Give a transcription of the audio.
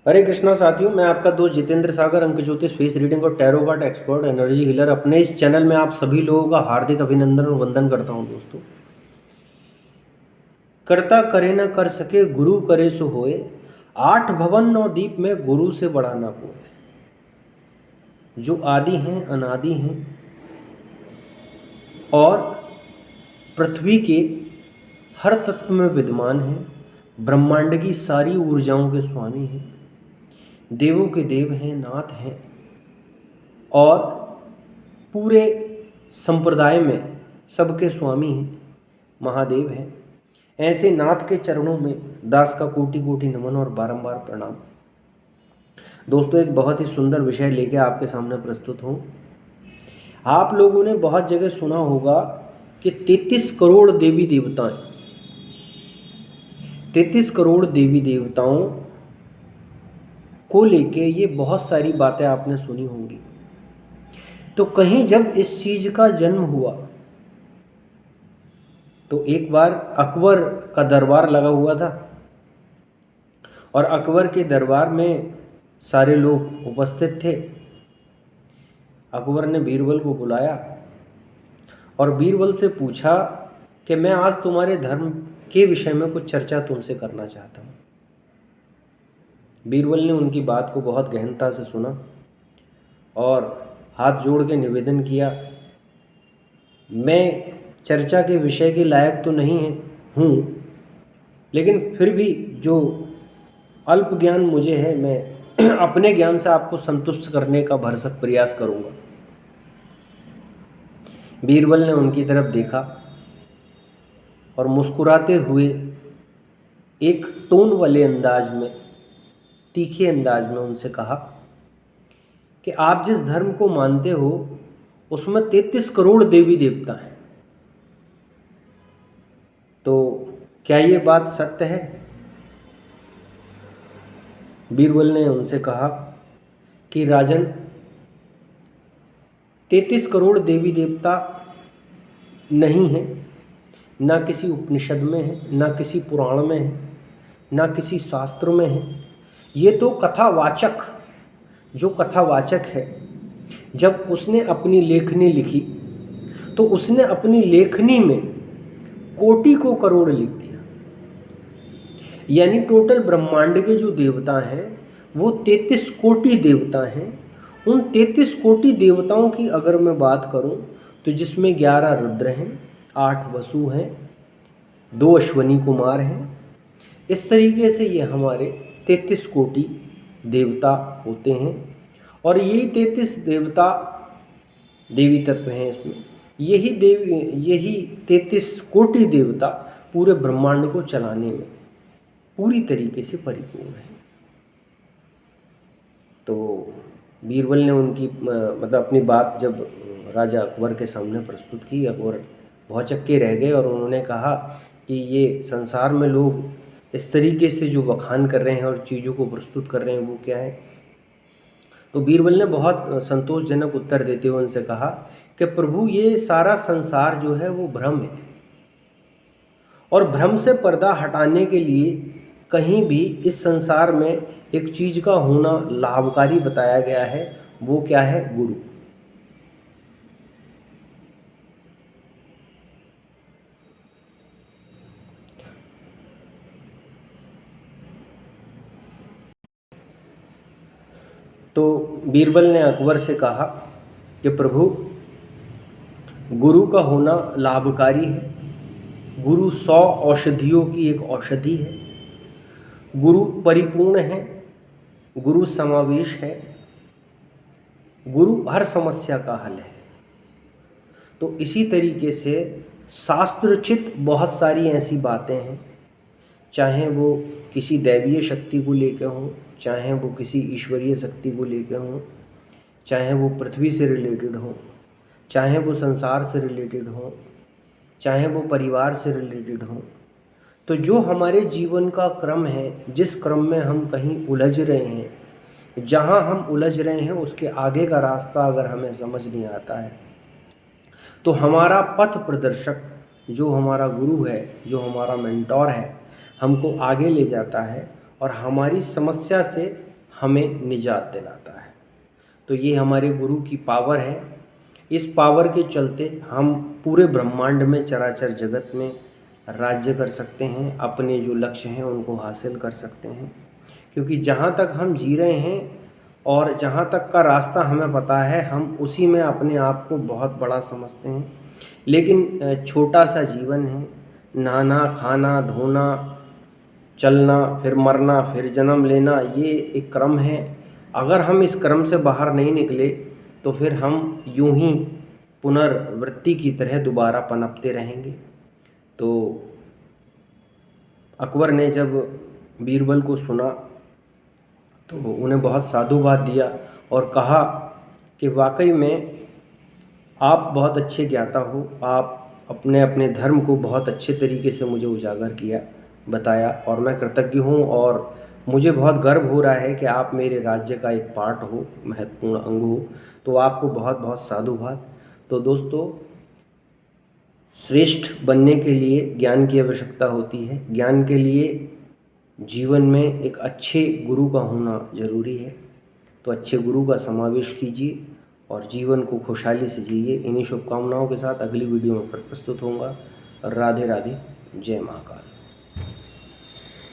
हरे कृष्णा साथियों, मैं आपका दोस्त जितेंद्र सागर, अंक ज्योतिष, फेस रीडिंग और tarot card expert, energy healer, अपने इस चैनल में आप सभी लोगों का हार्दिक अभिनंदन और वंदन करता हूं। दोस्तों, कर्ता करे न कर सके, गुरु करे सो होए, 8 भवन 9 दीप में गुरु से बड़ा ना कोई। जो आदि हैं, अनादि हैं और पृथ्वी के हर तत्व में विद्यमान हैं, ब्रह्मांड की सारी ऊर्जाओं के स्वामी हैं, देवों के देव हैं, नाथ हैं और पूरे संप्रदाय में सबके स्वामी हैं, महादेव हैं। ऐसे नाथ के चरणों में दास का कोटि कोटि नमन और बारंबार प्रणाम। दोस्तों, एक बहुत ही सुंदर विषय लेके आपके सामने प्रस्तुत हूँ। आप लोगों ने बहुत जगह सुना होगा कि 33 करोड़ देवी देवताएं, 33 करोड़ देवी देवताओं को लेके ये बहुत सारी बातें आपने सुनी होंगी। तो कहीं जब इस चीज़ का जन्म हुआ तो एक बार अकबर का दरबार लगा हुआ था और अकबर के दरबार में सारे लोग उपस्थित थे। अकबर ने बीरबल को बुलाया और बीरबल से पूछा कि मैं आज तुम्हारे धर्म के विषय में कुछ चर्चा तुमसे करना चाहता हूँ। बीरबल ने उनकी बात को बहुत गहनता से सुना और हाथ जोड़ के निवेदन किया, मैं चर्चा के विषय के लायक तो नहीं हूँ, लेकिन फिर भी जो अल्प ज्ञान मुझे है, मैं अपने ज्ञान से आपको संतुष्ट करने का भरसक प्रयास करूँगा। बीरबल ने उनकी तरफ देखा और मुस्कुराते हुए एक टोन वाले अंदाज में, तीखे अंदाज में उनसे कहा कि आप जिस धर्म को मानते हो उसमें 33 करोड़ देवी देवता हैं, तो क्या ये बात सत्य है? बीरबल ने उनसे कहा कि राजन, 33 करोड़ देवी देवता नहीं हैं, ना किसी उपनिषद में है, ना किसी पुराण में है, ना किसी शास्त्र में है। ये तो कथावाचक, जो कथावाचक है, जब उसने अपनी लेखनी लिखी तो उसने अपनी लेखनी में कोटि को करोड़ लिख दिया। यानी टोटल ब्रह्मांड के जो देवता हैं वो 33 कोटि देवता हैं। उन 33 कोटि देवताओं की अगर मैं बात करूं तो जिसमें 11 रुद्र हैं, 8 वसु हैं, 2 अश्वनी कुमार हैं। इस तरीके से ये हमारे 33 कोटि देवता होते हैं और यही 33 देवता देवी तत्व हैं। इसमें यही 33 कोटि देवता पूरे ब्रह्मांड को चलाने में पूरी तरीके से परिपूर्ण है। तो बीरबल ने उनकी अपनी बात जब राजा अकबर के सामने प्रस्तुत की, अकबर बहुत चक्के रह गए और उन्होंने कहा कि ये संसार में लोग इस तरीके से जो बखान कर रहे हैं और चीज़ों को प्रस्तुत कर रहे हैं वो क्या है। तो बीरबल ने बहुत संतोषजनक उत्तर देते हुए उनसे कहा कि प्रभु, ये सारा संसार जो है वो भ्रम है और भ्रम से पर्दा हटाने के लिए कहीं भी इस संसार में एक चीज़ का होना लाभकारी बताया गया है। वो क्या है? गुरु। तो बीरबल ने अकबर से कहा कि प्रभु, गुरु का होना लाभकारी है। गुरु 100 औषधियों की एक औषधि है। गुरु परिपूर्ण है, गुरु समावेश है, गुरु हर समस्या का हल है। तो इसी तरीके से शास्त्रचित बहुत सारी ऐसी बातें हैं, चाहे वो किसी दैवीय शक्ति को लेकर हों, चाहे वो किसी ईश्वरीय शक्ति को लेकर हों, चाहे वो पृथ्वी से रिलेटेड हो, चाहे वो संसार से रिलेटेड हो, चाहे वो परिवार से रिलेटेड हो। तो जो हमारे जीवन का क्रम है, जिस क्रम में हम कहीं उलझ रहे हैं, जहाँ हम उलझ रहे हैं उसके आगे का रास्ता अगर हमें समझ नहीं आता है तो हमारा पथ प्रदर्शक, जो हमारा गुरु है, जो हमारा मेंटोर है, हमको आगे ले जाता है और हमारी समस्या से हमें निजात दिलाता है। तो ये हमारे गुरु की पावर है। इस पावर के चलते हम पूरे ब्रह्मांड में, चराचर जगत में राज्य कर सकते हैं, अपने जो लक्ष्य हैं उनको हासिल कर सकते हैं। क्योंकि जहाँ तक हम जी रहे हैं और जहाँ तक का रास्ता हमें पता है, हम उसी में अपने आप को बहुत बड़ा समझते हैं। लेकिन छोटा सा जीवन है, नहाना, खाना, धोना, चलना, फिर मरना, फिर जन्म लेना, ये एक क्रम है। अगर हम इस क्रम से बाहर नहीं निकले तो फिर हम यूं ही पुनर्वृत्ति की तरह दोबारा पनपते रहेंगे। तो अकबर ने जब बीरबल को सुना तो उन्हें बहुत साधुवाद दिया और कहा कि वाकई में आप बहुत अच्छे ज्ञाता हो, आप अपने अपने धर्म को बहुत अच्छे तरीके से मुझे उजागर किया, बताया, और मैं कृतज्ञ हूँ। और मुझे बहुत गर्व हो रहा है कि आप मेरे राज्य का एक पार्ट हो, एक महत्वपूर्ण अंग हो। तो आपको बहुत बहुत साधुवाद। तो दोस्तों, श्रेष्ठ बनने के लिए ज्ञान की आवश्यकता होती है। ज्ञान के लिए जीवन में एक अच्छे गुरु का होना ज़रूरी है। तो अच्छे गुरु का समावेश कीजिए और जीवन को खुशहाली से जिए। इन्हीं शुभकामनाओं के साथ अगली वीडियो में फिर प्रस्तुत होऊंगा। राधे राधे, जय महाकाल।